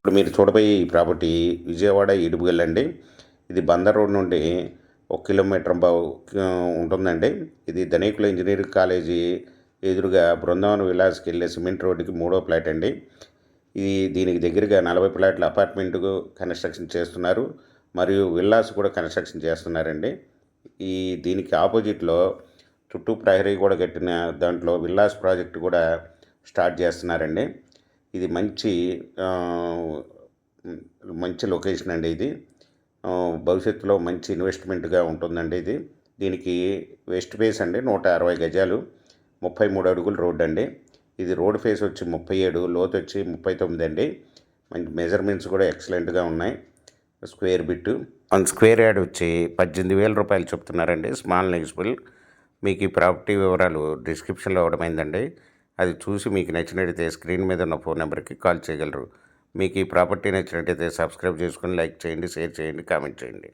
ఇప్పుడు మీరు చూడబోయే ఈ ప్రాపర్టీ విజయవాడ ఇడుపుగల్ అండి. ఇది బందర్ రోడ్ నుండి 1 కిలోమీటర్ ఉంటుందండి. ఇది ధనికుల ఇంజనీరింగ్ కాలేజీ ఎదురుగా బృందావనం విలాస్కి వెళ్ళే సిమెంట్ రోడ్డుకి మూడో ఫ్లాట్ అండి. దీనికి దగ్గరగా 40 ఫ్లాట్ల అపార్ట్మెంట్ కన్స్ట్రక్షన్ చేస్తున్నారు, మరియు విల్లాస్ కూడా కన్స్ట్రక్షన్ చేస్తున్నారండి. దీనికి ఆపోజిట్లో చుట్టూ ప్రహరీ కూడా కట్టిన దాంట్లో విల్లాస్ ప్రాజెక్ట్ కూడా స్టార్ట్ చేస్తున్నారండి. ఇది మంచి లొకేషన్ అండి. ఇది భవిష్యత్తులో మంచి ఇన్వెస్ట్మెంట్గా ఉంటుందండి. దీనికి వెస్ట్ ఫేస్ అండి 160 గజాలు, 33 అడుగుల రోడ్ అండి. ఇది రోడ్ ఫేస్ వచ్చి 37, లోతు వచ్చి 39 అండి. మంచి మెజర్మెంట్స్ కూడా ఎక్సలెంట్గా ఉన్నాయి. స్క్వేర్ బిట్టు 1 స్క్వేర్ యార్డ్ వచ్చి 18,000 రూపాయలు చెప్తున్నారండి. స్మాల్ నెగిజిబుల్. మీకు ఈ ప్రాపర్టీ వివరాలు డిస్క్రిప్షన్లో ఇవ్వడమైందండి. అది చూసి మీకు నచ్చినట్టయితే స్క్రీన్ మీద ఉన్న ఫోన్ నెంబర్కి కాల్ చేయగలరు. మీకు ఈ ప్రాపర్టీ నచ్చినట్టయితే సబ్స్క్రైబ్ చేసుకొని లైక్ చేయండి, షేర్ చేయండి, కామెంట్ చేయండి.